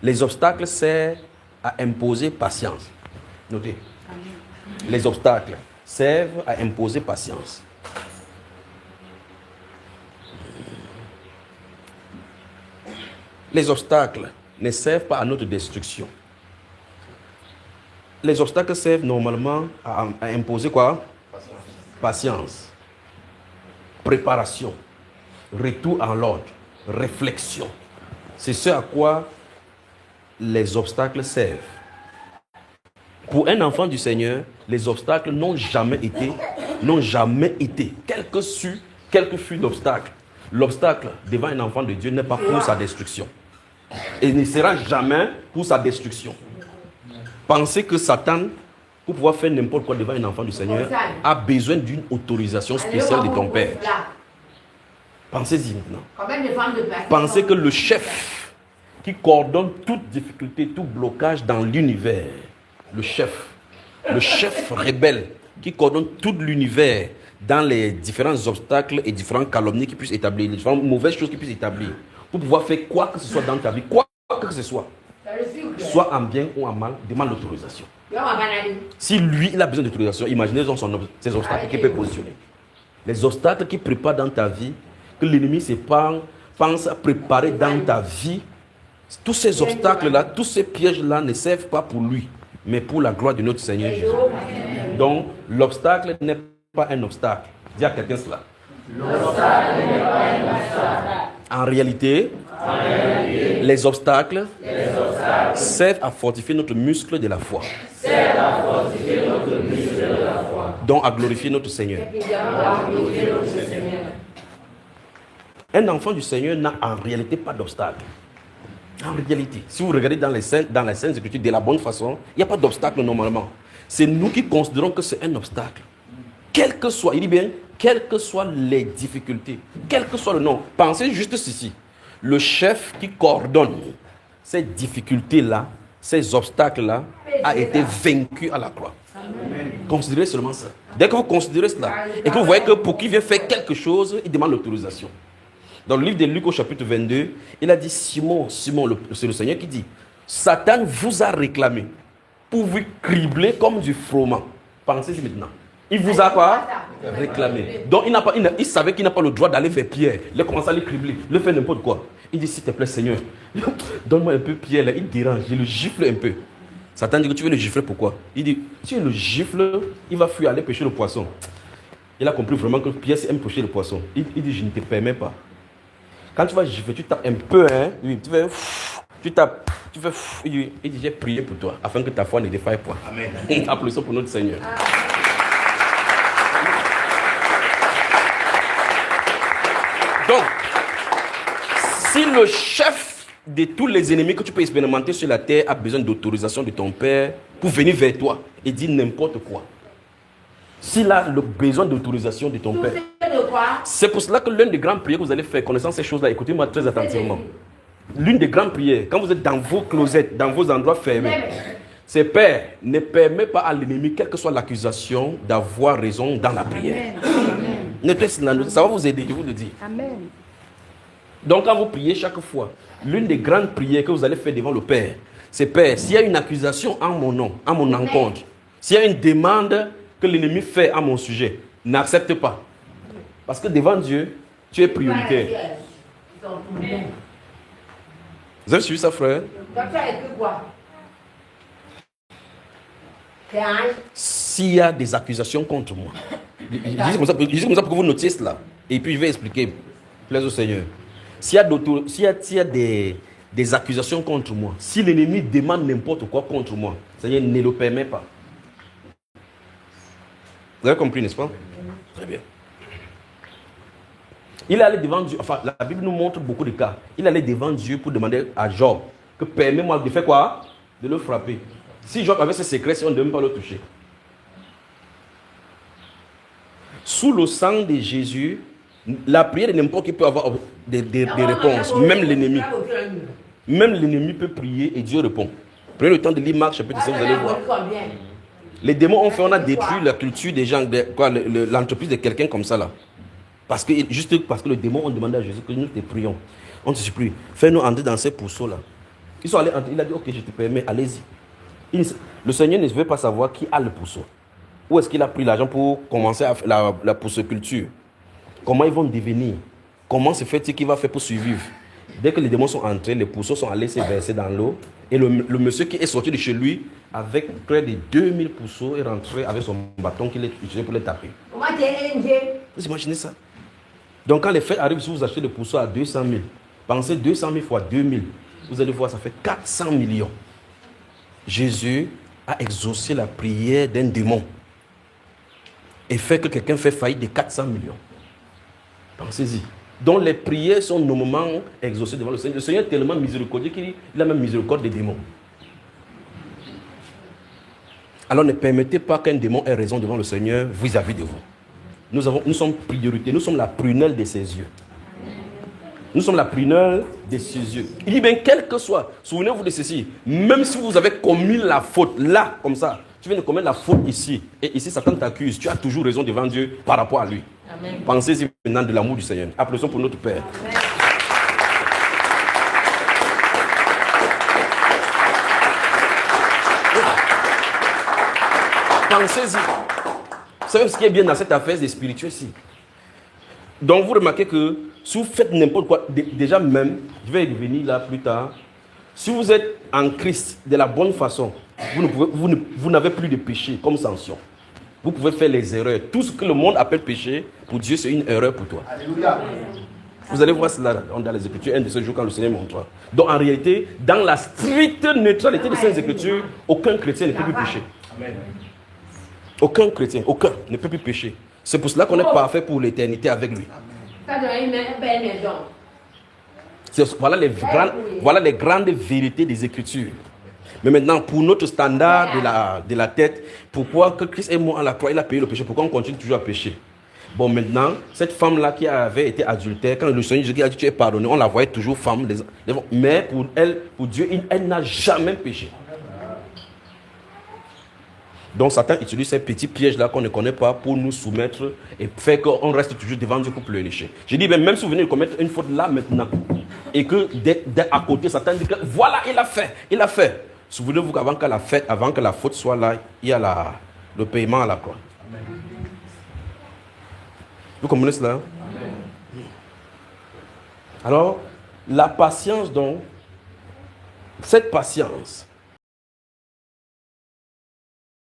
Les obstacles servent à imposer patience. Notez. Les obstacles servent à imposer patience. Les obstacles ne servent pas à notre destruction. Les obstacles servent normalement à imposer quoi? Patience. Préparation. Retour en l'ordre. Réflexion. C'est ce à quoi les obstacles servent. Pour un enfant du Seigneur, les obstacles n'ont jamais été, quel que fût l'obstacle. L'obstacle devant un enfant de Dieu n'est pas pour sa destruction. Et ne sera jamais pour sa destruction. Pensez que Satan, pour pouvoir faire n'importe quoi devant un enfant du Seigneur, a besoin d'une autorisation spéciale de ton Père. Pensez-y maintenant. Pensez que le chef qui coordonne toute difficulté, tout blocage dans l'univers, le chef rebelle qui coordonne tout l'univers dans les différents obstacles et différentes calomnies qu'il puisse établir, les différentes mauvaises choses qu'il puisse établir, pour pouvoir faire quoi que ce soit dans ta vie, quoi que ce soit en bien ou en mal, demande l'autorisation. Si lui, il a besoin d'autorisation, imaginez ces obstacles qu'il peut positionner. Les obstacles qu'il prépare dans ta vie, que l'ennemi pense à préparer dans ta vie, tous ces obstacles-là, tous ces pièges-là ne servent pas pour lui, mais pour la gloire de notre Seigneur Jésus. Donc, l'obstacle n'est pas un obstacle. Dis à quelqu'un cela. L'obstacle n'est pas un obstacle. En réalité, les obstacles servent à fortifier notre muscle de la foi. Donc à glorifier notre Seigneur. Un enfant du Seigneur n'a en réalité pas d'obstacle. En réalité, si vous regardez dans les Saintes Écritures de la bonne façon, il n'y a pas d'obstacle normalement. C'est nous qui considérons que c'est un obstacle. Quel que soit, il dit bien, quelles que soient les difficultés, quel que soit le nom, pensez juste ceci. Le chef qui coordonne ces difficultés-là, ces obstacles-là, a été vaincu à la croix. Amen. Considérez seulement ça. Dès que vous considérez cela, et que vous voyez que pour qu'il vienne faire quelque chose, il demande l'autorisation. Dans le livre de Luc au chapitre 22, il a dit, Simon, c'est le Seigneur qui dit, Satan vous a réclamé pour vous cribler comme du froment. Pensez-y maintenant. Il vous a quoi? Réclamé. Donc il savait qu'il n'a pas le droit d'aller vers Pierre. Il a commencé à le cribler, le faire n'importe quoi. Il dit, s'il te plaît Seigneur, donne-moi un peu Pierre là, il dérange, je le gifle un peu. Satan dit que tu veux le gifler pourquoi? Il dit, si tu le gifles, il va fuir aller pêcher le poisson. Il a compris vraiment que Pierre aime pêcher le poisson. Il dit, je ne te permets pas. Quand tu vas gifler, tu tapes un peu, hein, tu tapes, tu fais, il dit, j'ai prié pour toi, afin que ta foi ne défaille pas. Amen. Applaudissons pour notre Seigneur. Donc, si le chef de tous les ennemis que tu peux expérimenter sur la terre a besoin d'autorisation de ton Père pour venir vers toi et dire n'importe quoi, s'il a le besoin d'autorisation de ton Père, c'est pour cela que l'une des grandes prières que vous allez faire, connaissant ces choses-là, écoutez-moi très attentivement. L'une des grandes prières, quand vous êtes dans vos closettes, dans vos endroits fermés, c'est Père, ne permet pas à l'ennemi, quelle que soit l'accusation, d'avoir raison dans la prière. Ça va vous aider, je vous le dis. Amen. Donc quand vous priez chaque fois, l'une des grandes prières que vous allez faire devant le Père, c'est Père, s'il y a une accusation en mon nom, en mon encontre, s'il y a une demande que l'ennemi fait à mon sujet, n'accepte pas. Parce que devant Dieu, tu es prioritaire. Vous avez suivi ça, frère? S'il y a des accusations contre moi, je dis comme ça pour que vous notiez cela. Et puis je vais expliquer, plaise au Seigneur. S'il y a des accusations contre moi, si l'ennemi demande n'importe quoi contre moi, Seigneur ne le permet pas. Vous avez compris, n'est-ce pas? Très bien. Il allait devant Dieu, enfin la Bible nous montre beaucoup de cas. Il allait devant Dieu pour demander à Job que permets-moi de faire quoi? De le frapper. Si Job avait ses secrets, on ne devait même pas le toucher. Sous le sang de Jésus, la prière de n'importe qui peut avoir des réponses. Même l'ennemi. Même l'ennemi peut prier et Dieu répond. Prenez le temps de lire Marc chapitre 5, vous allez voir. Les démons ont fait, on a détruit la culture des gens, l'entreprise de quelqu'un comme ça là. Juste parce que les démons ont demandé à Jésus que nous te prions. On te supplie, fais-nous entrer dans ces pourceaux là. Ils sont allés, il a dit, ok, je te permets, allez-y. Le Seigneur ne veut pas savoir qui a le pourceau. Où est-ce qu'il a pris l'argent pour commencer à faire la pourceculture? Comment ils vont devenir? Comment se fait-il qu'il va faire pour survivre? Dès que les démons sont entrés, les pourceaux sont allés se verser dans l'eau. Et le monsieur qui est sorti de chez lui avec près de 2000 pourceaux est rentré avec son bâton qu'il a utilisé pour les taper. Vous imaginez ça? Donc quand les fêtes arrivent, si vous achetez le pourceau à 200 000, pensez 200 000 fois 2000, vous allez voir, ça fait 400 millions. Jésus a exaucé la prière d'un démon et fait que quelqu'un fait faillite de 400 millions. Pensez-y. Donc les prières sont normalement exaucées devant le Seigneur. Le Seigneur est tellement miséricordieux qu'il a même miséricorde des démons. Alors ne permettez pas qu'un démon ait raison devant le Seigneur vis-à-vis de vous. Nous sommes priorité, nous sommes la prunelle de ses yeux. Nous sommes la prunelle de ses yeux. Il dit bien, quel que soit, souvenez-vous de ceci, même si vous avez commis la faute là, comme ça, tu viens de commettre la faute ici, et ici Satan t'accuse, tu as toujours raison devant Dieu par rapport à lui. Amen. Pensez-y maintenant de l'amour du Seigneur. Applaudissons pour notre Père. Amen. Pensez-y. Vous savez ce qui est bien dans cette affaire des spirituels ici. Donc vous remarquez que si vous faites n'importe quoi, déjà même, je vais y revenir là plus tard, si vous êtes en Christ de la bonne façon, vous n'avez plus de péché comme sanction. Vous pouvez faire les erreurs. Tout ce que le monde appelle péché, pour Dieu, c'est une erreur pour toi. Alléluia. Vous allez voir cela dans les Écritures, un de ces jours quand le Seigneur montrera. Donc en réalité, dans la stricte neutralité de ces Écritures, aucun chrétien ne peut plus pécher. Amen. Aucun chrétien, aucun ne peut plus pécher. C'est pour cela qu'on est parfait pour l'éternité avec lui. Voilà les grandes vérités des Écritures. Mais maintenant, pour notre standard de la tête, pourquoi que Christ est mort à la croix, il a payé le péché, pourquoi on continue toujours à pécher? Bon, maintenant, cette femme-là qui avait été adultère, quand le Seigneur Jésus a dit tu es pardonné, on la voyait toujours femme. Mais pour elle, pour Dieu, elle n'a jamais péché. Donc Satan utilise ces petits pièges-là qu'on ne connaît pas pour nous soumettre et faire qu'on reste toujours devant Dieu pour pleurnicher. Je dis, même si vous venez de commettre une faute là maintenant, et que à côté, Satan dit que voilà, il a fait. Souvenez-vous qu'avant que la faute soit là, il y a le paiement à la croix. Amen. Vous comprenez cela? Amen. Alors, la patience donc, cette patience,